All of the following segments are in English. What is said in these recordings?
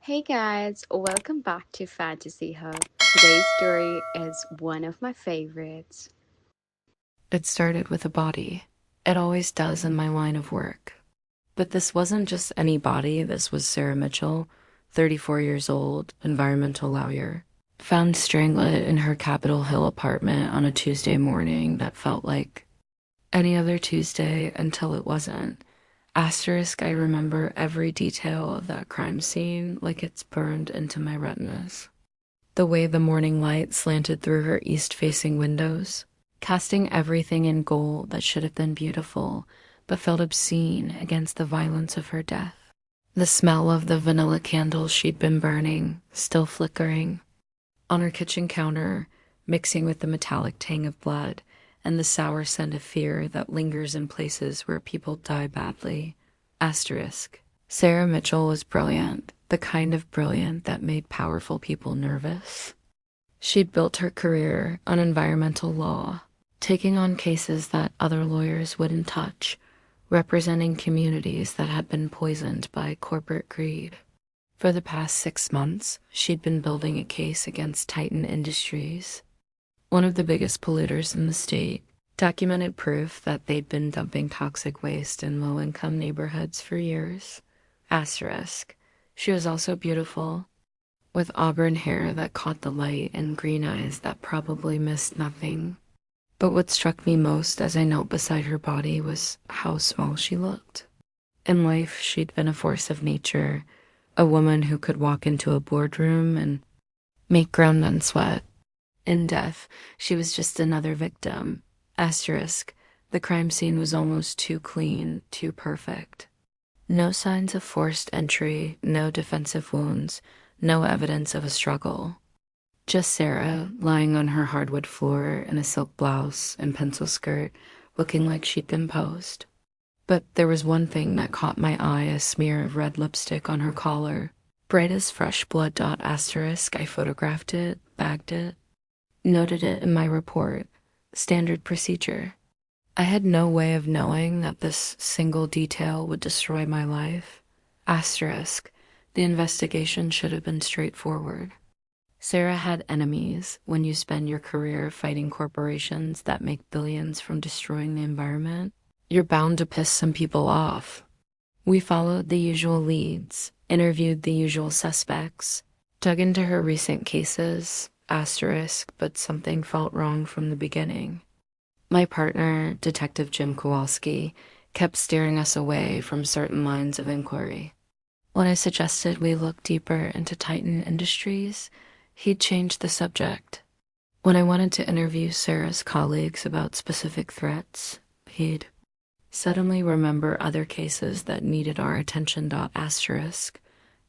Hey guys, welcome back to Fantasy Hub. Today's story is one of my favorites. It started with a body. It always does in my line of work. But this wasn't just any body, this was Sarah Mitchell, 34 years old, environmental lawyer, found strangled in her Capitol Hill apartment on a Tuesday morning that felt like any other Tuesday until it wasn't. Asterisk, I remember every detail of that crime scene like it's burned into my retinas. The way the morning light slanted through her east-facing windows, casting everything in gold that should have been beautiful, but felt obscene against the violence of her death. The smell of the vanilla candles she'd been burning, still flickering, on her kitchen counter, mixing with the metallic tang of blood and the sour scent of fear that lingers in places where people die badly. Asterisk. Sarah Mitchell was brilliant, the kind of brilliant that made powerful people nervous. She'd built her career on environmental law, taking on cases that other lawyers wouldn't touch, representing communities that had been poisoned by corporate greed. For the past 6 months, she'd been building a case against Titan Industries, one of the biggest polluters in the state, documented proof that they'd been dumping toxic waste in low-income neighborhoods for years. Asterisk. She was also beautiful, with auburn hair that caught the light and green eyes that probably missed nothing. But what struck me most as I knelt beside her body was how small she looked. In life, she'd been a force of nature, a woman who could walk into a boardroom and make grown men sweat. In death, she was just another victim. Asterisk. The crime scene was almost too clean, too perfect. No signs of forced entry, no defensive wounds, no evidence of a struggle. Just Sarah, lying on her hardwood floor in a silk blouse and pencil skirt, looking like she'd been posed. But there was one thing that caught my eye, a smear of red lipstick on her collar. Bright as fresh blood. Asterisk, I photographed it, bagged it, noted it in my report. Standard procedure. I had no way of knowing that this single detail would destroy my life. Asterisk. The investigation should have been straightforward. Sarah had enemies. When you spend your career fighting corporations that make billions from destroying the environment, you're bound to piss some people off. We followed the usual leads, interviewed the usual suspects, dug into her recent cases, asterisk, but something felt wrong from the beginning. My partner, Detective Jim Kowalski, kept steering us away from certain lines of inquiry. When I suggested we look deeper into Titan Industries, he'd changed the subject. When I wanted to interview Sarah's colleagues about specific threats, he'd suddenly remember other cases that needed our attention. Asterisk.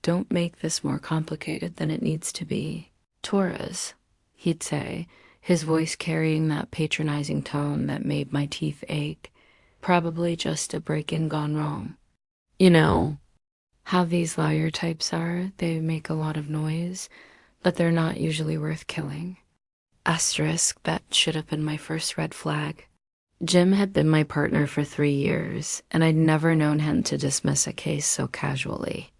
Don't make this more complicated than it needs to be. Torres, he'd say, his voice carrying that patronizing tone that made my teeth ache. Probably just a break-in gone wrong. You know how these lawyer types are, they make a lot of noise, but they're not usually worth killing. Asterisk, that should have been my first red flag. Jim had been my partner for 3 years, and I'd never known him to dismiss a case so casually.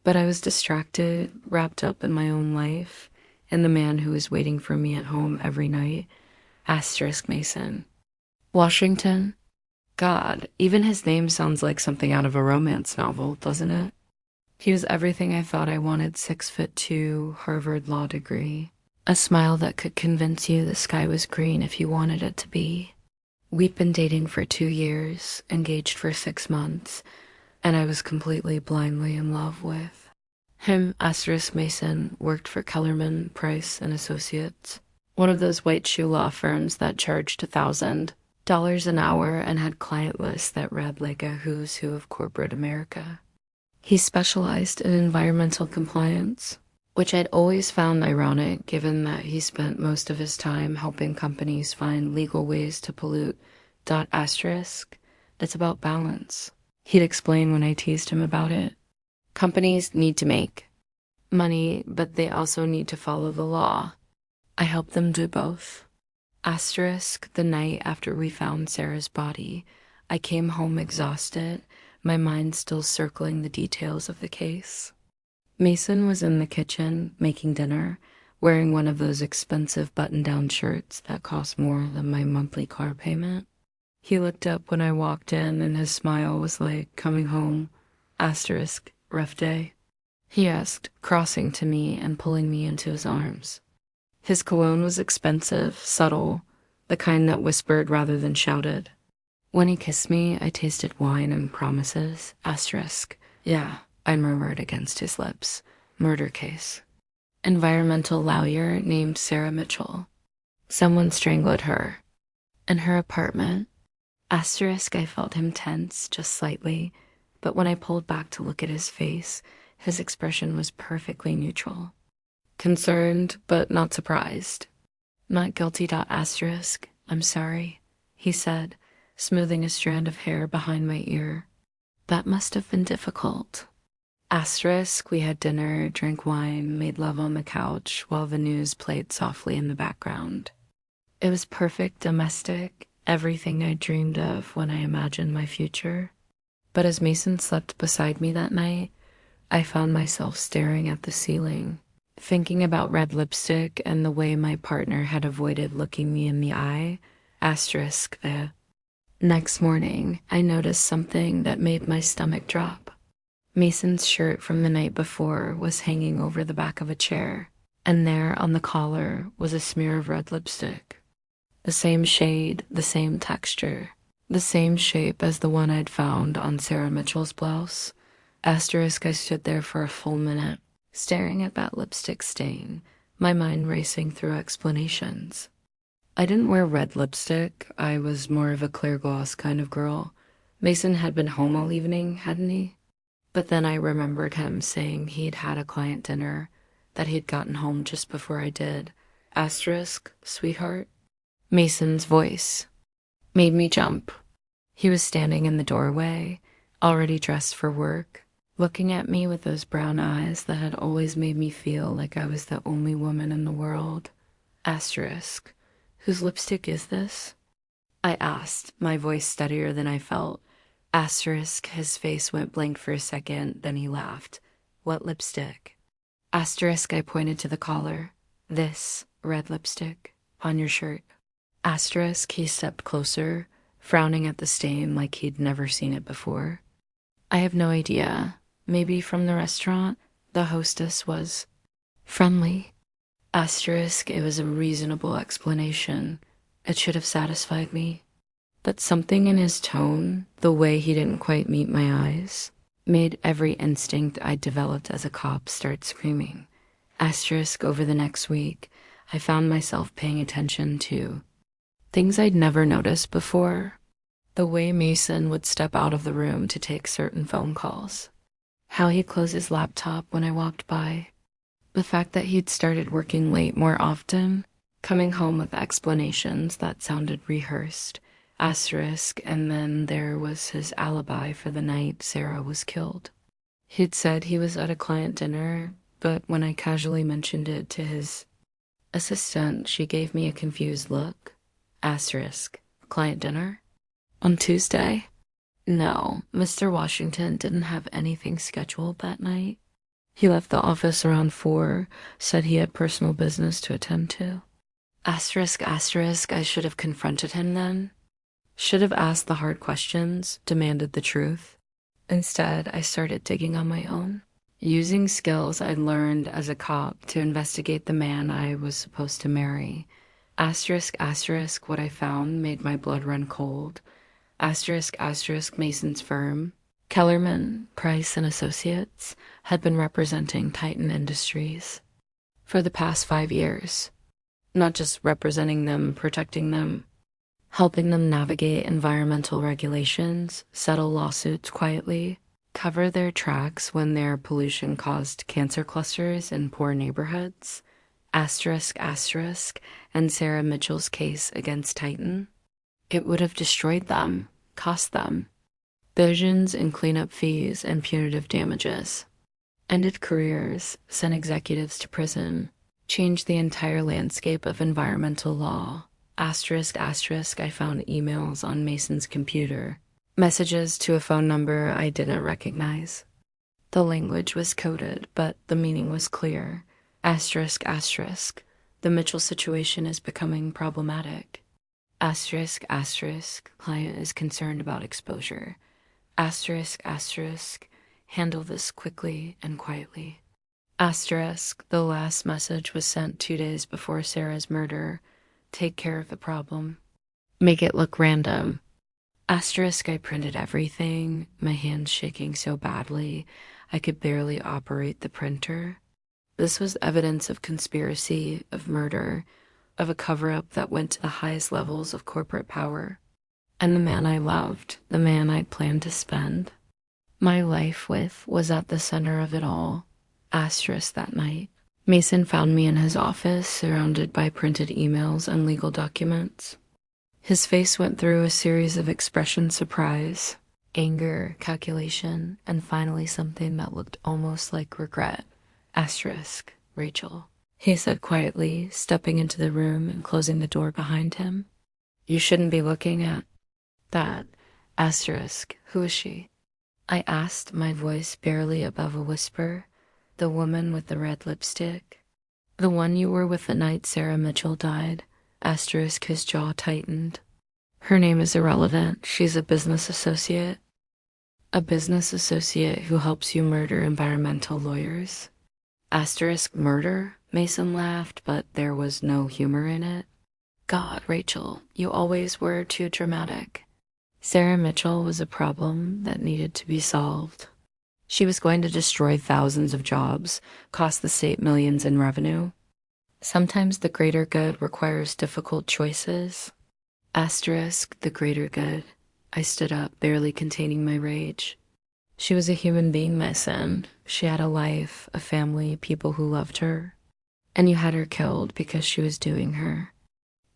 But I was distracted, wrapped up in my own life, and the man who was waiting for me at home every night. Asterisk Mason. Washington? God, even his name sounds like something out of a romance novel, doesn't it? He was everything I thought I wanted. 6'2", Harvard law degree. A smile that could convince you the sky was green if you wanted it to be. We'd been dating for 2 years, engaged for 6 months, and I was completely blindly in love with him. Asterisk Mason worked for Kellerman, Price and Associates, one of those white shoe law firms that charged $1,000 an hour and had client lists that read like a who's who of corporate America. He specialized in environmental compliance, which I'd always found ironic given that he spent most of his time helping companies find legal ways to pollute. Asterisk. It's about balance. He'd explain when I teased him about it. Companies need to make money, but they also need to follow the law. I helped them do both. Asterisk. The night after we found Sarah's body, I came home exhausted, my mind still circling the details of the case. Mason was in the kitchen making dinner, wearing one of those expensive button-down shirts that cost more than my monthly car payment. He looked up when I walked in and his smile was like, coming home, asterisk, rough day. He asked, crossing to me and pulling me into his arms. His cologne was expensive, subtle, the kind that whispered rather than shouted. When he kissed me, I tasted wine and promises, asterisk. Yeah, I murmured against his lips. Murder case. Environmental lawyer named Sarah Mitchell. Someone strangled her. In her apartment. Asterisk, I felt him tense, just slightly, but when I pulled back to look at his face, his expression was perfectly neutral. Concerned, but not surprised. Not guilty. Asterisk, I'm sorry, he said, smoothing a strand of hair behind my ear. That must have been difficult. Asterisk, we had dinner, drank wine, made love on the couch while the news played softly in the background. It was perfect, domestic, everything I dreamed of when I imagined my future. But as Mason slept beside me that night, I found myself staring at the ceiling, thinking about red lipstick and the way my partner had avoided looking me in the eye. Asterisk there. Next morning, I noticed something that made my stomach drop. Mason's shirt from the night before was hanging over the back of a chair, and there on the collar was a smear of red lipstick. The same shade, the same texture, the same shape as the one I'd found on Sarah Mitchell's blouse. Asterisk, I stood there for a full minute, staring at that lipstick stain, my mind racing through explanations. I didn't wear red lipstick. I was more of a clear gloss kind of girl. Mason had been home all evening, hadn't he? But then I remembered him saying he'd had a client dinner, that he'd gotten home just before I did. Asterisk, sweetheart. Mason's voice made me jump. He was standing in the doorway, already dressed for work, looking at me with those brown eyes that had always made me feel like I was the only woman in the world. Asterisk, whose lipstick is this? I asked, my voice steadier than I felt. Asterisk, his face went blank for a second, then he laughed. What lipstick? Asterisk, I pointed to the collar. This red lipstick on your shirt. Asterisk, he stepped closer, frowning at the stain like he'd never seen it before. I have no idea. Maybe from the restaurant, the hostess was friendly. Asterisk, it was a reasonable explanation. It should have satisfied me. But something in his tone, the way he didn't quite meet my eyes, made every instinct I'd developed as a cop start screaming. Asterisk, over the next week, I found myself paying attention to things I'd never noticed before. The way Mason would step out of the room to take certain phone calls. How he'd close his laptop when I walked by. The fact that he'd started working late more often, coming home with explanations that sounded rehearsed. Asterisk, and then there was his alibi for the night Sarah was killed. He'd said he was at a client dinner, but when I casually mentioned it to his assistant, she gave me a confused look. Asterisk, client dinner? On Tuesday? No, Mr. Washington didn't have anything scheduled that night. He left the office around 4, said he had personal business to attend to. Asterisk, asterisk, I should have confronted him then. Should have asked the hard questions, demanded the truth. Instead, I started digging on my own, using skills I'd learned as a cop to investigate the man I was supposed to marry. Asterisk, asterisk, what I found made my blood run cold. Asterisk, asterisk, Mason's firm, Kellerman, Price and Associates, had been representing Titan Industries for the past 5 years. Not just representing them, protecting them, helping them navigate environmental regulations, settle lawsuits quietly, cover their tracks when their pollution caused cancer clusters in poor neighborhoods. Asterisk, asterisk, and Sarah Mitchell's case against Titan. It would have destroyed them, cost them billions in cleanup fees and punitive damages, ended careers, sent executives to prison, changed the entire landscape of environmental law. Asterisk, asterisk, I found emails on Mason's computer, messages to a phone number I didn't recognize. The language was coded, but the meaning was clear. Asterisk, asterisk. The Mitchell situation is becoming problematic. Asterisk, asterisk. Client is concerned about exposure. Asterisk, asterisk. Handle this quickly and quietly. Asterisk. The last message was sent 2 days before Sarah's murder. Take care of the problem. Make it look random. Asterisk. I printed everything, my hands shaking so badly I could barely operate the printer. This was evidence of conspiracy, of murder, of a cover-up that went to the highest levels of corporate power. And the man I loved, the man I'd planned to spend my life with, was at the center of it all. Asterisk. That night, Mason found me in his office, surrounded by printed emails and legal documents. His face went through a series of expressions: surprise, anger, calculation, and finally something that looked almost like regret. Asterisk. Rachel, he said quietly, stepping into the room and closing the door behind him. You shouldn't be looking at that. Asterisk. Who is she? I asked, my voice barely above a whisper. The woman with the red lipstick. The one you were with the night Sarah Mitchell died. Asterisk. His jaw tightened. Her name is irrelevant. She's a business associate. A business associate who helps you murder environmental lawyers. Asterisk. Murder? Mason laughed, but there was no humor in it. God, Rachel, you always were too dramatic. Sarah Mitchell was a problem that needed to be solved. She was going to destroy thousands of jobs, cost the state millions in revenue. Sometimes the greater good requires difficult choices. Asterisk. The greater good. I stood up, barely containing my rage. She was a human being, Mason. She had a life, a family, people who loved her. And you had her killed because she was doing her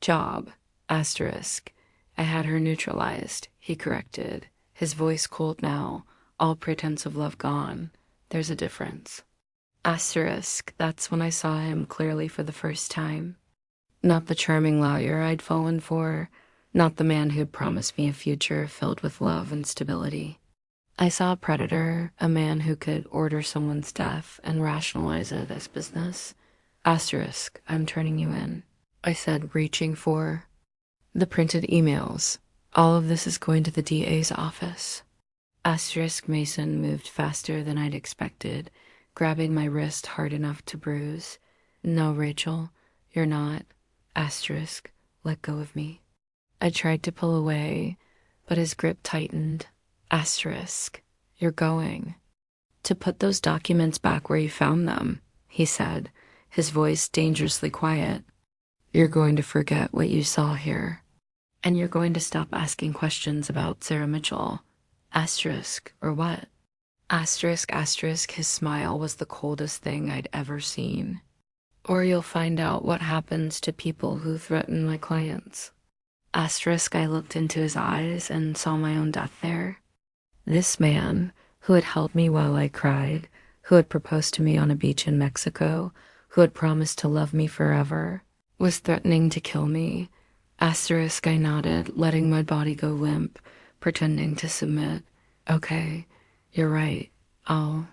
job. Asterisk. I had her neutralized, he corrected, his voice cold now, all pretense of love gone. There's a difference. Asterisk. That's when I saw him clearly for the first time. Not the charming lawyer I'd fallen for, not the man who'd promised me a future filled with love and stability. I saw a predator, a man who could order someone's death and rationalize it as business. Asterisk. I'm turning you in, I said, reaching for the printed emails. All of this is going to the DA's office. Asterisk. Mason moved faster than I'd expected, grabbing my wrist hard enough to bruise. No, Rachel, you're not. Asterisk. Let go of me. I tried to pull away, but his grip tightened. Asterisk. You're going to put those documents back where you found them, he said, his voice dangerously quiet. You're going to forget what you saw here. And you're going to stop asking questions about Sarah Mitchell. Asterisk. Or what? Asterisk, asterisk. His smile was the coldest thing I'd ever seen. Or you'll find out what happens to people who threaten my clients. Asterisk. I looked into his eyes and saw my own death there. This man, who had held me while I cried, who had proposed to me on a beach in Mexico, who had promised to love me forever, was threatening to kill me. Asterisk. I nodded, letting my body go limp, pretending to submit. Okay, you're right. I'll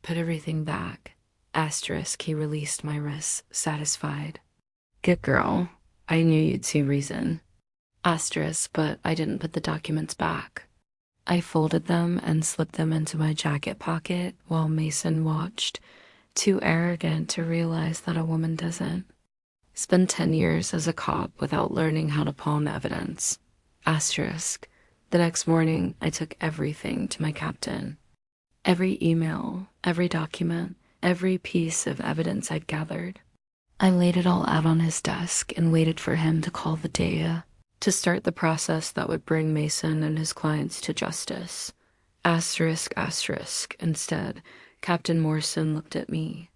put everything back. Asterisk. He released my wrists, satisfied. Good girl. I knew you'd see reason. Asterisk. But I didn't put the documents back. I folded them and slipped them into my jacket pocket while Mason watched, too arrogant to realize that a woman doesn't spend 10 years as a cop without learning how to pawn evidence. Asterisk. The next morning, I took everything to my captain. Every email, every document, every piece of evidence I'd gathered. I laid it all out on his desk and waited for him to call the DEA, to start the process that would bring Mason and his clients to justice. Asterisk, asterisk. Instead, Captain Morrison looked at me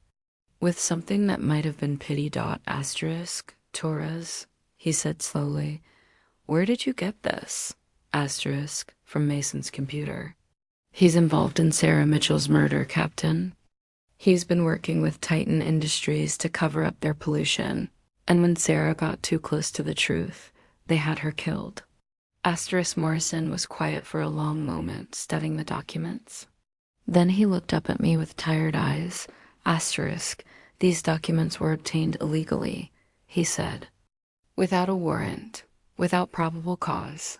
with something that might have been pity. Asterisk. Torres, he said slowly. Where did you get this? Asterisk. From Mason's computer. He's involved in Sarah Mitchell's murder, Captain. He's been working with Titan Industries to cover up their pollution, and when Sarah got too close to the truth, they had her killed. Asterisk. Morrison was quiet for a long moment, studying the documents. Then he looked up at me with tired eyes. Asterisk, these documents were obtained illegally, he said. Without a warrant, without probable cause.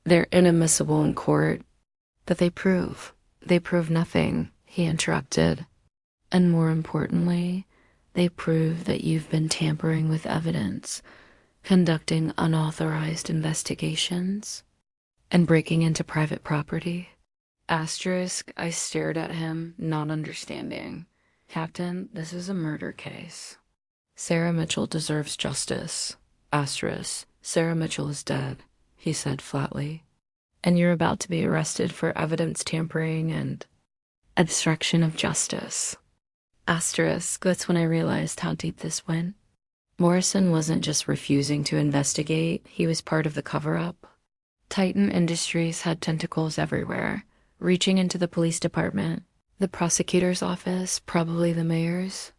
They're inadmissible in court. But they prove. They prove nothing, he interrupted. And more importantly, they prove that you've been tampering with evidence, conducting unauthorized investigations, and breaking into private property. Asterisk, I stared at him, not understanding. Captain, this is a murder case. Sarah Mitchell deserves justice. Asterisk, Sarah Mitchell is dead, he said flatly. And you're about to be arrested for evidence tampering and obstruction of justice. Asterisk, that's when I realized how deep this went. Morrison wasn't just refusing to investigate, he was part of the cover-up. Titan Industries had tentacles everywhere, reaching into the police department, the prosecutor's office, probably the mayor's.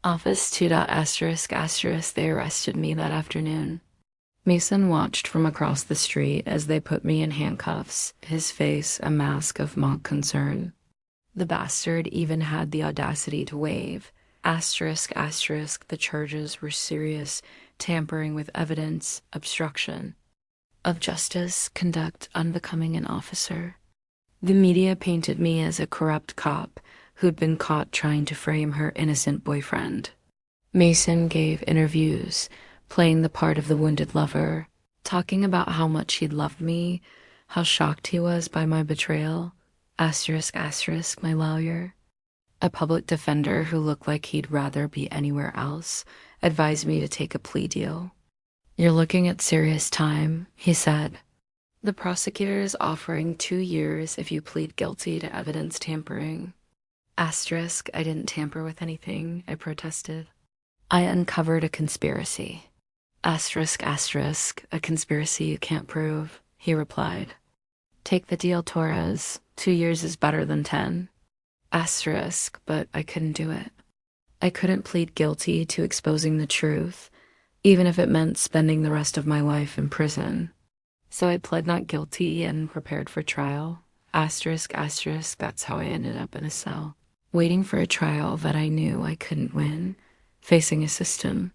Office 2. Asterisk, asterisk, they arrested me that afternoon. Mason watched from across the street as they put me in handcuffs, his face a mask of mock concern. The bastard even had the audacity to wave. Asterisk, asterisk, the charges were serious, tampering with evidence, obstruction of justice, conduct unbecoming an officer. The media painted me as a corrupt cop who'd been caught trying to frame her innocent boyfriend. Mason gave interviews, playing the part of the wounded lover, talking about how much he'd loved me, how shocked he was by my betrayal. Asterisk, asterisk, my lawyer, a public defender who looked like he'd rather be anywhere else, advised me to take a plea deal. You're looking at serious time, he said. The prosecutor is offering 2 years if you plead guilty to evidence tampering. Asterisk, I didn't tamper with anything, I protested. I uncovered a conspiracy. Asterisk, asterisk, a conspiracy you can't prove, he replied. Take the deal, Torres. 2 years is better than 10. Asterisk, but I couldn't do it. I couldn't plead guilty to exposing the truth, even if it meant spending the rest of my life in prison. So I pled not guilty and prepared for trial. Asterisk, asterisk, that's how I ended up in a cell, waiting for a trial that I knew I couldn't win, facing a system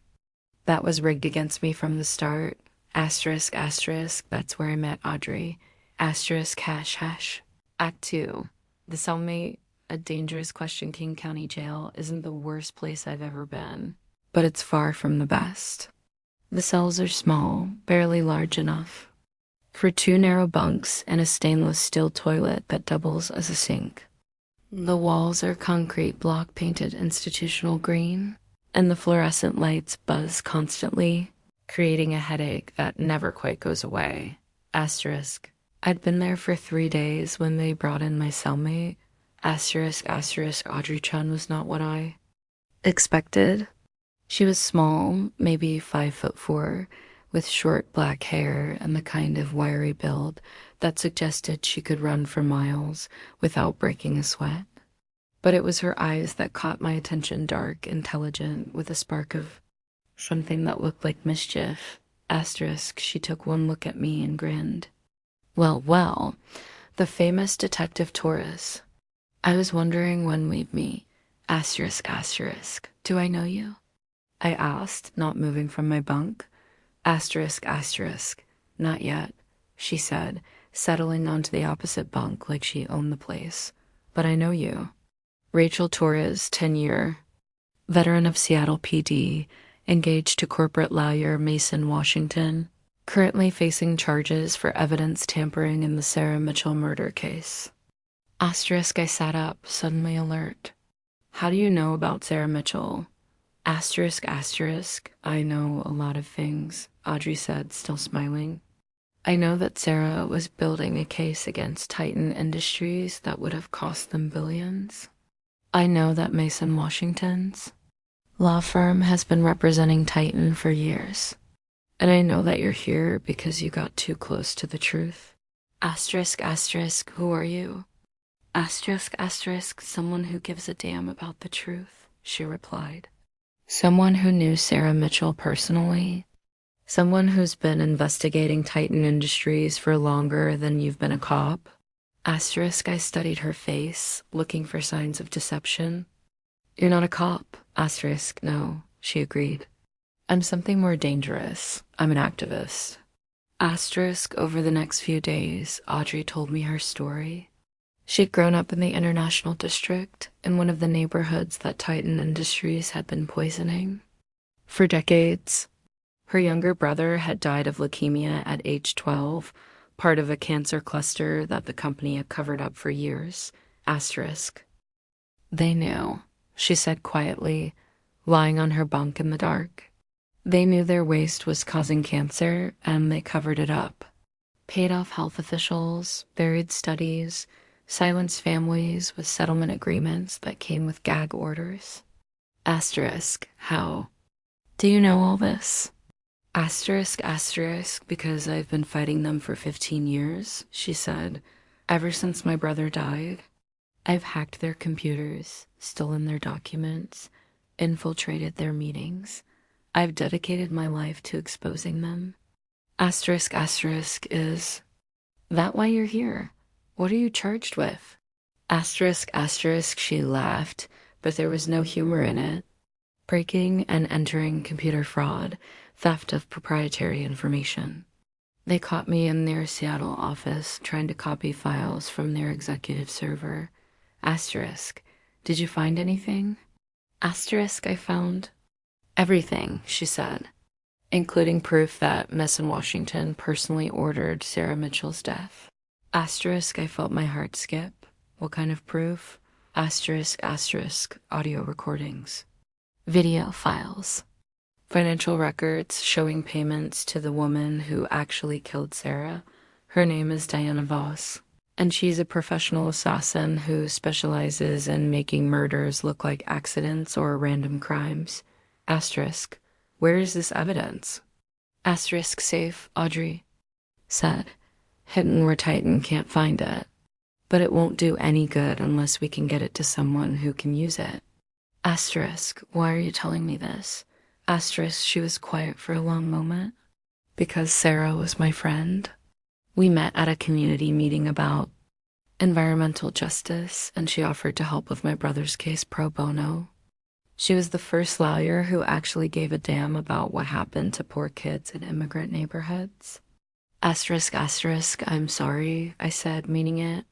that was rigged against me from the start. Asterisk, asterisk, that's where I met Audrey. Asterisk, hash, hash. Act 2. The Cellmate, a dangerous Question King County jail, isn't the worst place I've ever been, but it's far from the best. The cells are small, barely large enough for 2 narrow bunks and a stainless steel toilet that doubles as a sink. The walls are concrete block painted institutional green, and the fluorescent lights buzz constantly, creating a headache that never quite goes away. Asterisk. I'd been there for 3 days when they brought in my cellmate. Asterisk, asterisk, Audrey Chun was not what I expected. She was small, maybe 5'4", with short black hair and the kind of wiry build that suggested she could run for miles without breaking a sweat. But it was her eyes that caught my attention, dark, intelligent, with a spark of something that looked like mischief. Asterisk, she took one look at me and grinned. Well, well, the famous Detective Torres. I was wondering when we'd meet. Asterisk, asterisk, do I know you? I asked, not moving from my bunk. Asterisk, asterisk, not yet, she said, settling onto the opposite bunk like she owned the place. But I know you. Rachel Torres, 10-year, veteran of Seattle PD, engaged to corporate lawyer Mason Washington, currently facing charges for evidence tampering in the Sarah Mitchell murder case. Asterisk, I sat up, suddenly alert. How do you know about Sarah Mitchell? Asterisk, asterisk, I know a lot of things, Audrey said, still smiling. I know that Sarah was building a case against Titan Industries that would have cost them billions. I know that Mason Washington's law firm has been representing Titan for years. And I know that you're here because you got too close to the truth. Asterisk, asterisk, who are you? Asterisk, asterisk, someone who gives a damn about the truth, she replied. Someone who knew Sarah Mitchell personally. Someone who's been investigating Titan Industries for longer than you've been a cop. Asterisk, I studied her face, looking for signs of deception. You're not a cop. Asterisk, no, she agreed. I'm something more dangerous. I'm an activist. Asterisk, over the next few days, Audrey told me her story. She'd grown up in the International District, in one of the neighborhoods that Titan Industries had been poisoning. For decades, her younger brother had died of leukemia at age 12, part of a cancer cluster that the company had covered up for years. Asterisk. They knew, she said quietly, lying on her bunk in the dark. They knew their waste was causing cancer, and they covered it up. Paid off health officials, buried studies, silenced families with settlement agreements that came with gag orders. Asterisk, how? Do you know all this? Asterisk, asterisk, because I've been fighting them for 15 years, she said. Ever since my brother died, I've hacked their computers, stolen their documents, infiltrated their meetings. I've dedicated my life to exposing them. Asterisk, asterisk, is that why you're here? What are you charged with? Asterisk, asterisk, she laughed, but there was no humor in it. Breaking and entering computer fraud, theft of proprietary information. They caught me in their Seattle office trying to copy files from their executive server. Asterisk, did you find anything? Asterisk, I found everything, she said, including proof that Miss in Washington personally ordered Sarah Mitchell's death. Asterisk, I felt my heart skip. What kind of proof? Asterisk, asterisk, audio recordings. Video files. Financial records showing payments to the woman who actually killed Sarah. Her name is Diana Voss, and she's a professional assassin who specializes in making murders look like accidents or random crimes. Asterisk, where is this evidence? Asterisk safe, Audrey said, hidden where Titan can't find it. But it won't do any good unless we can get it to someone who can use it. Asterisk, why are you telling me this? Asterisk, she was quiet for a long moment. Because Sarah was my friend. We met at a community meeting about environmental justice, and she offered to help with my brother's case pro bono. She was the first lawyer who actually gave a damn about what happened to poor kids in immigrant neighborhoods. Asterisk, asterisk, I'm sorry, I said, meaning it.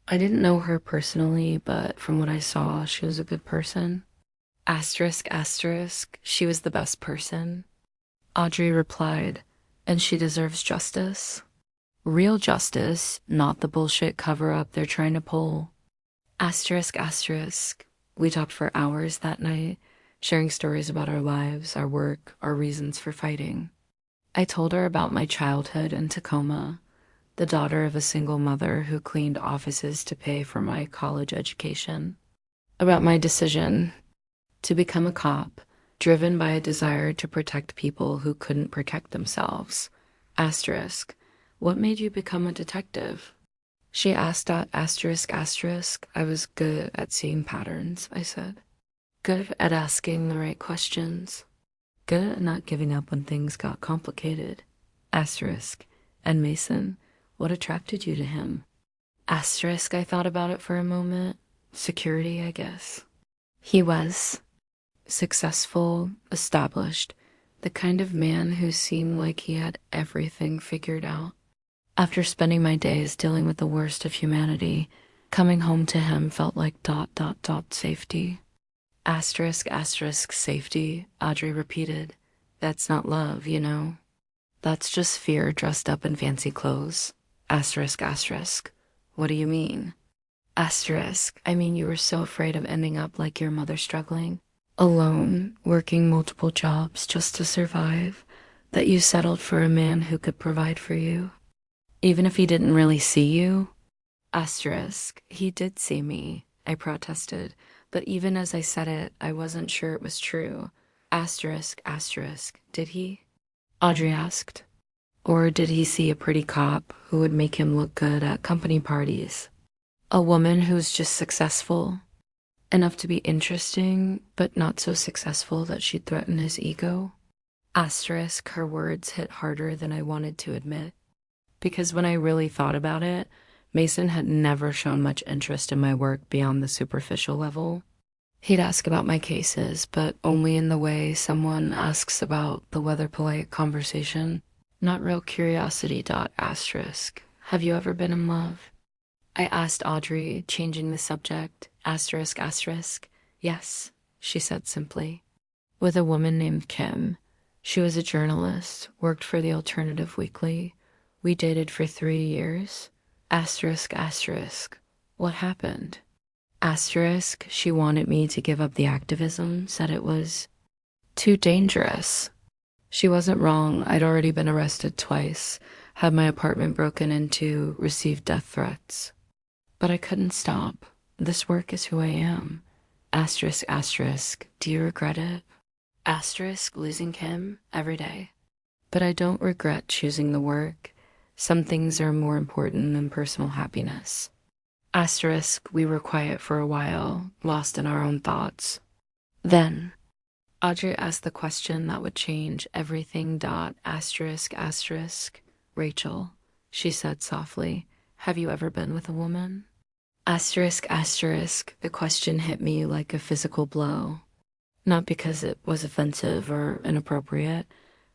I didn't know her personally, but from what I saw, she was a good person. Asterisk, asterisk, she was the best person. Audrey replied, and she deserves justice. Real justice, not the bullshit cover-up they're trying to pull. Asterisk, asterisk. We talked for hours that night, sharing stories about our lives, our work, our reasons for fighting. I told her about my childhood in Tacoma, the daughter of a single mother who cleaned offices to pay for my college education. About my decision to become a cop, driven by a desire to protect people who couldn't protect themselves. Asterisk, what made you become a detective? She asked asterisk, asterisk. I was good at seeing patterns, I said. Good at asking the right questions. Good at not giving up when things got complicated. Asterisk, and Mason, what attracted you to him? Asterisk, I thought about it for a moment. Security, I guess. He was successful, established, the kind of man who seemed like he had everything figured out. After spending my days dealing with the worst of humanity, coming home to him felt like ... safety. Asterisk, asterisk, safety, Audrey repeated. That's not love, you know. That's just fear dressed up in fancy clothes. Asterisk, asterisk. What do you mean? Asterisk, I mean you were so afraid of ending up like your mother struggling, alone, working multiple jobs just to survive, that you settled for a man who could provide for you. Even if he didn't really see you? Asterisk, he did see me, I protested, but even as I said it, I wasn't sure it was true. Asterisk, asterisk, did he? Audrey asked. Or did he see a pretty cop who would make him look good at company parties? A woman who's just successful, enough to be interesting, but not so successful that she'd threaten his ego? Asterisk, her words hit harder than I wanted to admit. Because when I really thought about it, Mason had never shown much interest in my work beyond the superficial level. He'd ask about my cases, but only in the way someone asks about the weather polite conversation. Not real curiosity. Asterisk. Have you ever been in love? I asked Audrey, changing the subject. Asterisk, asterisk. Yes, she said simply. With a woman named Kim. She was a journalist, worked for the Alternative Weekly. We dated for 3 years. Asterisk, asterisk. What happened? Asterisk, she wanted me to give up the activism, said it was too dangerous. She wasn't wrong. I'd already been arrested twice, had my apartment broken into, received death threats. But I couldn't stop. This work is who I am. Asterisk, asterisk. Do you regret it? Asterisk, losing Kim every day. But I don't regret choosing the work. Some things are more important than personal happiness. Asterisk, we were quiet for a while, lost in our own thoughts. Then, Audrey asked the question that would change everything. Asterisk, asterisk. Rachel, she said softly, have you ever been with a woman? Asterisk, asterisk. The question hit me like a physical blow. Not because it was offensive or inappropriate,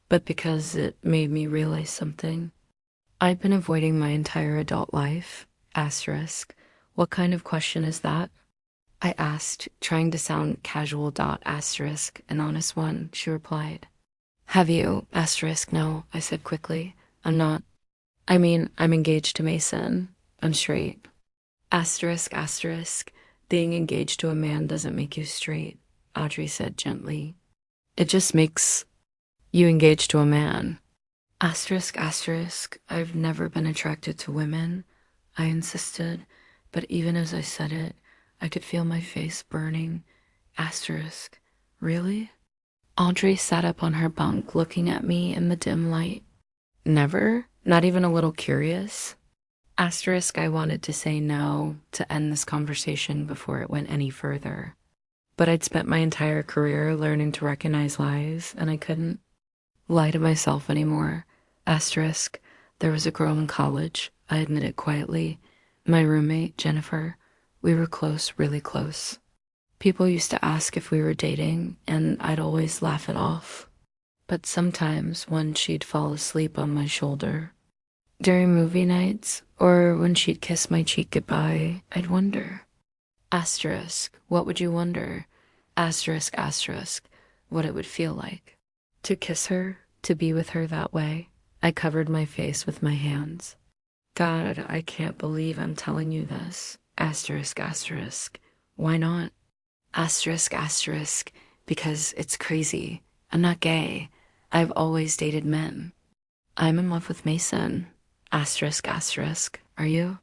but because it made me realize something. I'd been avoiding my entire adult life. Asterisk. What kind of question is that? I asked, trying to sound casual. Asterisk. An honest one, she replied. Have you? Asterisk. No, I said quickly. I'm not. I mean, I'm engaged to Mason. I'm straight. Asterisk, asterisk. Being engaged to a man doesn't make you straight, Audrey said gently. It just makes you engaged to a man. Asterisk, asterisk. I've never been attracted to women, I insisted, but even as I said it, I could feel my face burning. Asterisk. Really? Audrey sat up on her bunk, looking at me in the dim light. Never? Not even a little curious? Asterisk, I wanted to say no, to end this conversation before it went any further. But I'd spent my entire career learning to recognize lies, and I couldn't lie to myself anymore. Asterisk, there was a girl in college, I admitted quietly. My roommate, Jennifer. We were close, really close. People used to ask if we were dating, and I'd always laugh it off. But sometimes when she'd fall asleep on my shoulder, during movie nights, or when she'd kiss my cheek goodbye, I'd wonder. Asterisk, what would you wonder? Asterisk, asterisk, what it would feel like. To kiss her, to be with her that way. I covered my face with my hands. God, I can't believe I'm telling you this. Asterisk, asterisk. Why not? Asterisk, asterisk, because it's crazy. I'm not gay. I've always dated men. I'm in love with Mason. Asterisk, asterisk. Are you?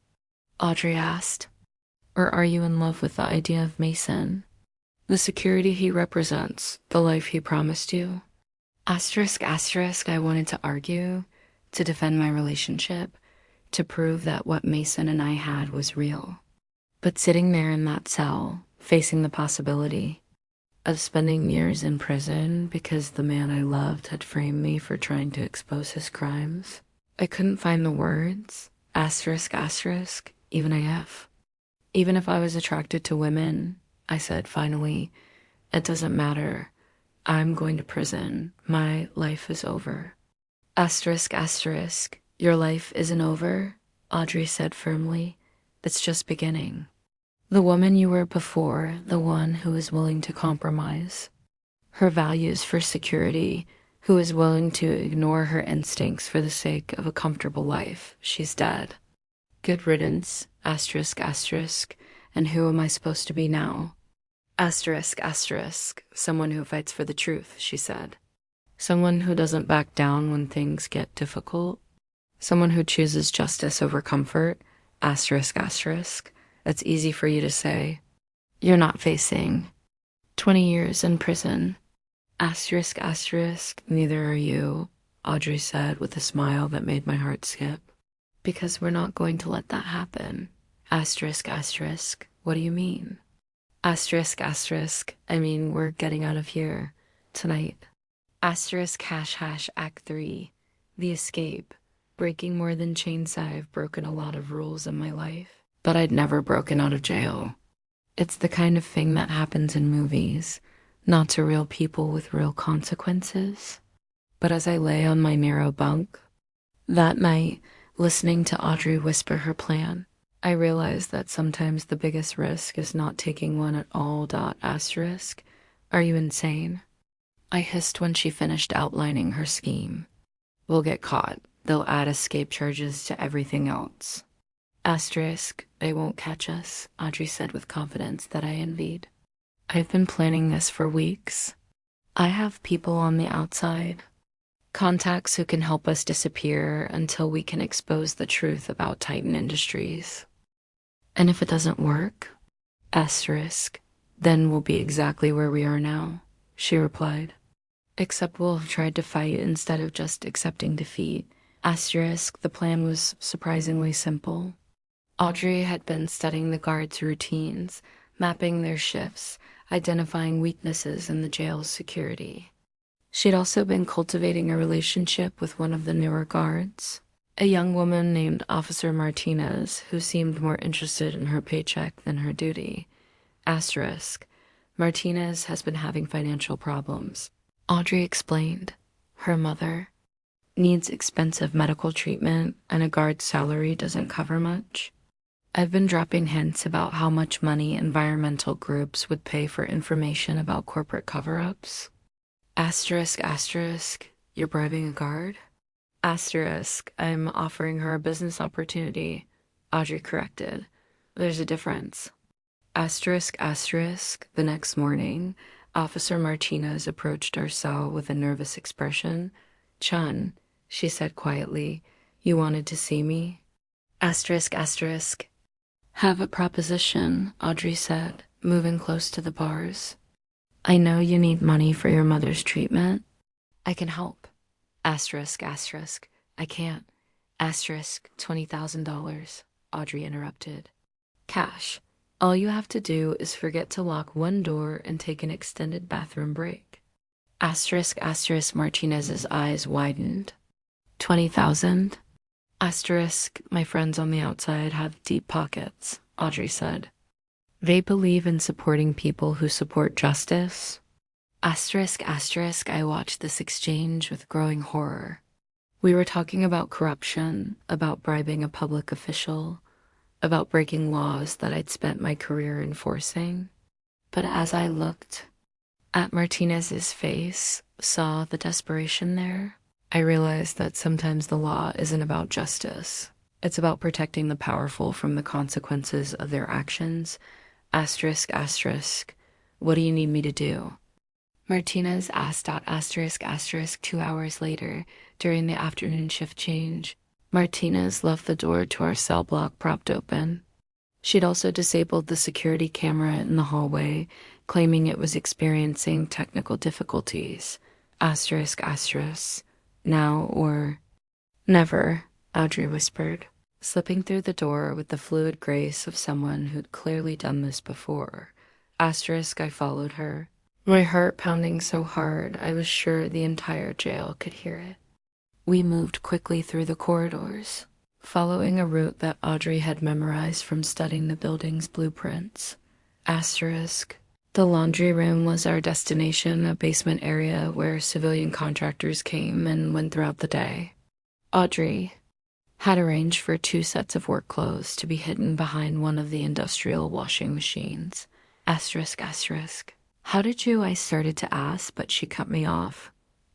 Audrey asked. Or are you in love with the idea of Mason? The security he represents, the life he promised you? Asterisk, asterisk, I wanted to argue, to defend my relationship, to prove that what Mason and I had was real. But sitting there in that cell, facing the possibility of spending years in prison because the man I loved had framed me for trying to expose his crimes, I couldn't find the words. Asterisk, asterisk, even AF. Even if I was attracted to women, I said finally, it doesn't matter. I'm going to prison. My life is over. Asterisk, asterisk. Your life isn't over, Audrey said firmly. It's just beginning. The woman you were before, the one who is willing to compromise her values for security, who is willing to ignore her instincts for the sake of a comfortable life, she's dead. Good riddance, asterisk, asterisk. And who am I supposed to be now? Asterisk, asterisk. Someone who fights for the truth, she said. Someone who doesn't back down when things get difficult. Someone who chooses justice over comfort. Asterisk, asterisk. That's easy for you to say. You're not facing 20 years in prison. Asterisk, asterisk. Neither are you, Audrey said with a smile that made my heart skip. Because we're not going to let that happen. Asterisk, asterisk. What do you mean? Asterisk, asterisk. I mean, we're getting out of here tonight. Asterisk, hash, hash, act 3. The escape. Breaking more than chains say I've broken a lot of rules in my life, but I'd never broken out of jail. It's the kind of thing that happens in movies, not to real people with real consequences. But as I lay on my narrow bunk that night, listening to Audrey whisper her plan, I realized that sometimes the biggest risk is not taking one at all. Asterisk. Are you insane? I hissed when she finished outlining her scheme. We'll get caught. They'll add escape charges to everything else. Asterisk, they won't catch us, Audrey said with confidence that I envied. I've been planning this for weeks. I have people on the outside, contacts who can help us disappear until we can expose the truth about Titan Industries. And if it doesn't work, asterisk, then we'll be exactly where we are now, she replied. Except we'll have tried to fight instead of just accepting defeat. Asterisk, the plan was surprisingly simple. Audrey had been studying the guards' routines, mapping their shifts, identifying weaknesses in the jail's security. She'd also been cultivating a relationship with one of the newer guards, a young woman named Officer Martinez, who seemed more interested in her paycheck than her duty. Asterisk, Martinez has been having financial problems. Audrey explained. Her mother needs expensive medical treatment, and a guard's salary doesn't cover much. I've been dropping hints about how much money environmental groups would pay for information about corporate cover-ups. Asterisk, asterisk, you're bribing a guard? Asterisk, I'm offering her a business opportunity. Audrey corrected. There's a difference. Asterisk, asterisk, the next morning, Officer Martinez approached our cell with a nervous expression. Chun, she said quietly, you wanted to see me? Asterisk, asterisk. Have a proposition, Audrey said, moving close to the bars. I know you need money for your mother's treatment. I can help. Asterisk, asterisk. I can't. Asterisk, $20,000, Audrey interrupted. Cash. All you have to do is forget to lock one door and take an extended bathroom break. Asterisk, asterisk, Martinez's eyes widened. 20,000? Asterisk, my friends on the outside have deep pockets, Audrey said. They believe in supporting people who support justice. Asterisk, asterisk, I watched this exchange with growing horror. We were talking about corruption, about bribing a public official, about breaking laws that I'd spent my career enforcing. But as I looked at Martinez's face, saw the desperation there, I realized that sometimes the law isn't about justice. It's about protecting the powerful from the consequences of their actions. Asterisk, asterisk, what do you need me to do? Martinez asked out asterisk, asterisk 2 hours later, during the afternoon shift change. Martinez left the door to our cell block propped open. She'd also disabled the security camera in the hallway, claiming it was experiencing technical difficulties. Asterisk, asterisk. Now or never, Audrey whispered, slipping through the door with the fluid grace of someone who'd clearly done this before. Asterisk, I followed her, my heart pounding so hard I was sure the entire jail could hear it. We moved quickly through the corridors, following a route that Audrey had memorized from studying the building's blueprints. Asterisk. The laundry room was our destination, a basement area where civilian contractors came and went throughout the day. Audrey had arranged for 2 sets of work clothes to be hidden behind one of the industrial washing machines. Asterisk, asterisk. How did you? I started to ask, but she cut me off.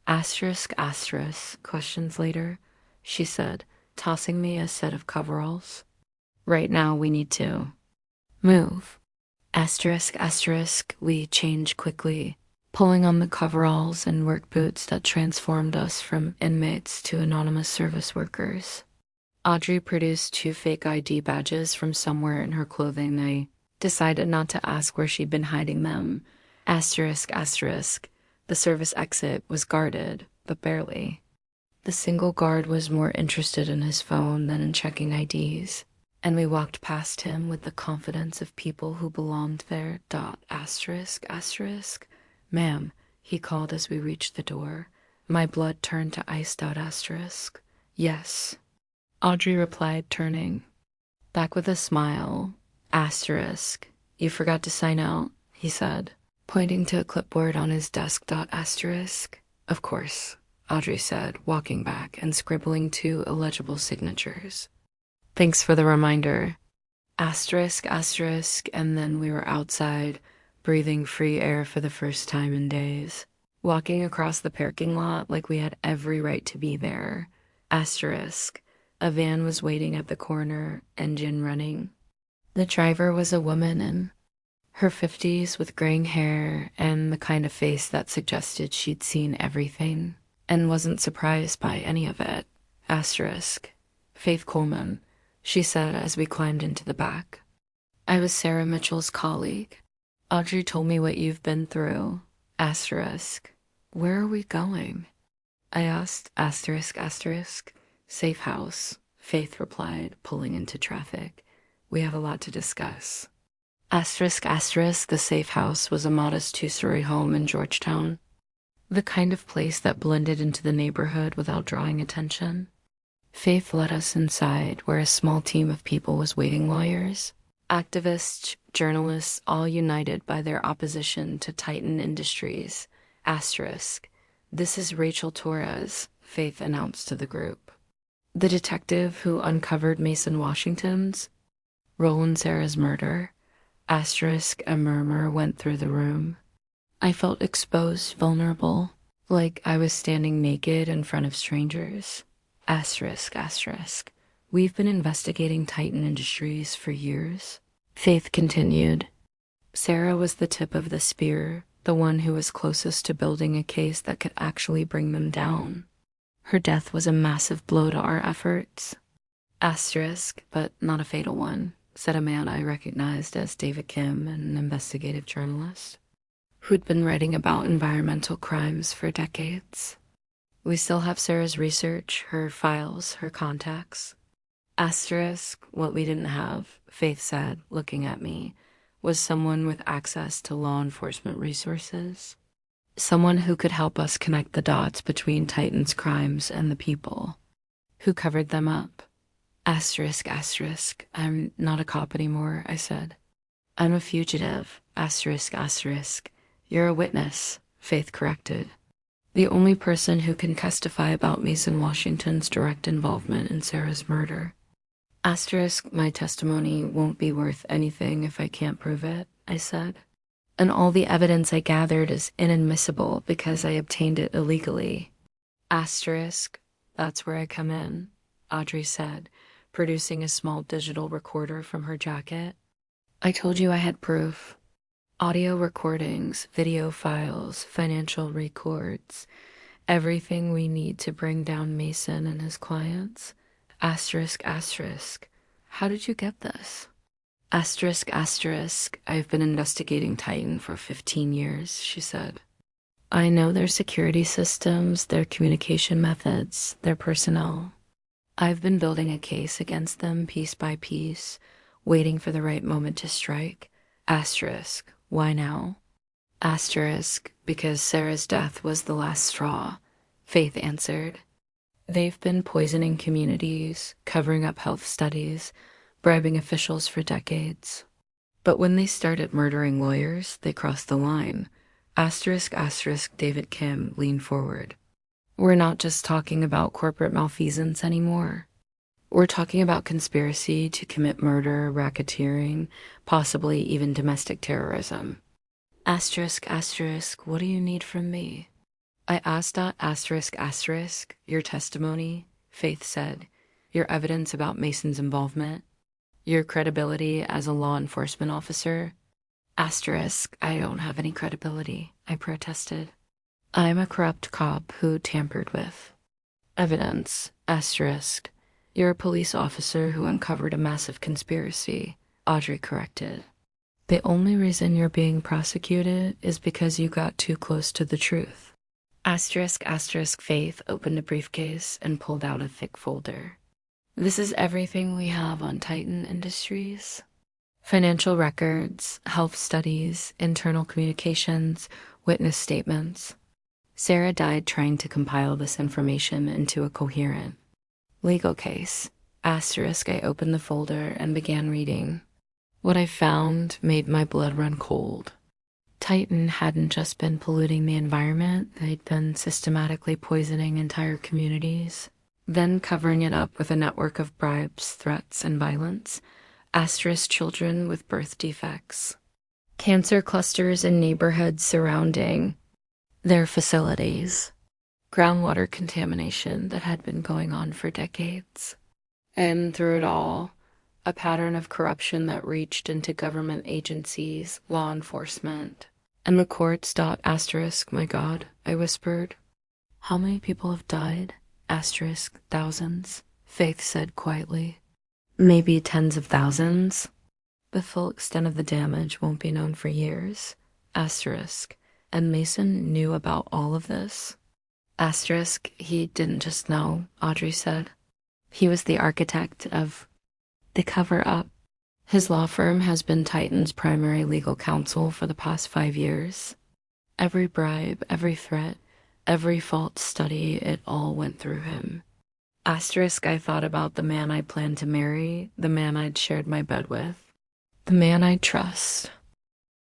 Asterisk, asterisk. Questions later, she said, tossing me a set of coveralls. Right now we need to move. Asterisk, asterisk, we changed quickly, pulling on the coveralls and work boots that transformed us from inmates to anonymous service workers. Audrey produced 2 fake ID badges from somewhere in her clothing. I decided not to ask where she'd been hiding them. Asterisk, asterisk, the service exit was guarded, but barely. The single guard was more interested in his phone than in checking IDs. And we walked past him with the confidence of people who belonged there. Asterisk, asterisk. Ma'am, he called as we reached the door. My blood turned to iced out asterisk. Yes, Audrey replied, turning. Back with a smile. Asterisk. You forgot to sign out, he said, pointing to a clipboard on his desk. Asterisk. Of course, Audrey said, walking back and scribbling two illegible signatures. Thanks for the reminder. Asterisk, asterisk, and then we were outside, breathing free air for the first time in days, walking across the parking lot like we had every right to be there. Asterisk. A van was waiting at the corner, engine running. The driver was a woman in her 50s with graying hair and the kind of face that suggested she'd seen everything and wasn't surprised by any of it. Asterisk. Faith Coleman, she said as we climbed into the back. I was Sarah Mitchell's colleague. Audrey told me what you've been through. Asterisk. Where are we going? I asked. Asterisk, asterisk. Safe house, Faith replied, pulling into traffic. We have a lot to discuss. Asterisk, asterisk, the safe house was a modest two-story home in Georgetown. The kind of place that blended into the neighborhood without drawing attention. Faith led us inside, where a small team of people was waiting. Lawyers, activists, journalists, all united by their opposition to Titan Industries. Asterisk. This is Rachel Torres, Faith announced to the group. The detective who uncovered Mason Washington's, Roland Sarah's murder. Asterisk, a murmur went through the room. I felt exposed, vulnerable, like I was standing naked in front of strangers. Asterisk, asterisk. We've been investigating Titan Industries for years. Faith continued. Sarah was the tip of the spear, the one who was closest to building a case that could actually bring them down. Her death was a massive blow to our efforts. Asterisk, but not a fatal one, said a man I recognized as David Kim, an investigative journalist, who'd been writing about environmental crimes for decades. We still have Sarah's research, her files, her contacts. Asterisk, what we didn't have, Faith said, looking at me, was someone with access to law enforcement resources. Someone who could help us connect the dots between Titan's crimes and the people who covered them up. Asterisk, asterisk. I'm not a cop anymore, I said. I'm a fugitive. Asterisk, asterisk. You're a witness, Faith corrected. The only person who can testify about Mason Washington's direct involvement in Sarah's murder. Asterisk, my testimony won't be worth anything if I can't prove it, I said. And all the evidence I gathered is inadmissible because I obtained it illegally. Asterisk, that's where I come in, Audrey said, producing a small digital recorder from her jacket. I told you I had proof. Audio recordings, video files, financial records, everything we need to bring down Mason and his clients. Asterisk, asterisk. How did you get this? Asterisk, asterisk. I've been investigating Titan for 15 years, she said. I know their security systems, their communication methods, their personnel. I've been building a case against them piece by piece, waiting for the right moment to strike. Asterisk. Why now? Asterisk. Because Sarah's death was the last straw, Faith answered. They've been poisoning communities, covering up health studies, bribing officials for decades. But when they started murdering lawyers, they crossed the line. Asterisk, asterisk, David Kim leaned forward. We're not just talking about corporate malfeasance anymore. We're talking about conspiracy to commit murder, racketeering, possibly even domestic terrorism. Asterisk, asterisk, what do you need from me? I asked asterisk, asterisk, your testimony, Faith said, your evidence about Mason's involvement, your credibility as a law enforcement officer. Asterisk, I don't have any credibility, I protested. I'm a corrupt cop who tampered with evidence. Asterisk, you're a police officer who uncovered a massive conspiracy, Audrey corrected. The only reason you're being prosecuted is because you got too close to the truth. Asterisk, asterisk, Faith opened a briefcase and pulled out a thick folder. This is everything we have on Titan Industries. Financial records, health studies, internal communications, witness statements. Sarah died trying to compile this information into a coherent legal case. Asterisk, I opened the folder and began reading. What I found made my blood run cold. Titan hadn't just been polluting the environment, they'd been systematically poisoning entire communities, then covering it up with a network of bribes, threats, and violence. Asterisk children with birth defects. Cancer clusters in neighborhoods surrounding their facilities. Groundwater contamination that had been going on for decades. And through it all, a pattern of corruption that reached into government agencies, law enforcement, and the courts. Asterisk, my God, I whispered. How many people have died? Asterisk, thousands, Faith said quietly. Maybe tens of thousands. The full extent of the damage won't be known for years. Asterisk, and Mason knew about all of this. Asterisk, he didn't just know, Audrey said. He was the architect of the cover-up. His law firm has been Titan's primary legal counsel for the past 5 years. Every bribe, every threat, every false study, it all went through him. Asterisk, I thought about the man I planned to marry, the man I'd shared my bed with, the man I'd trust.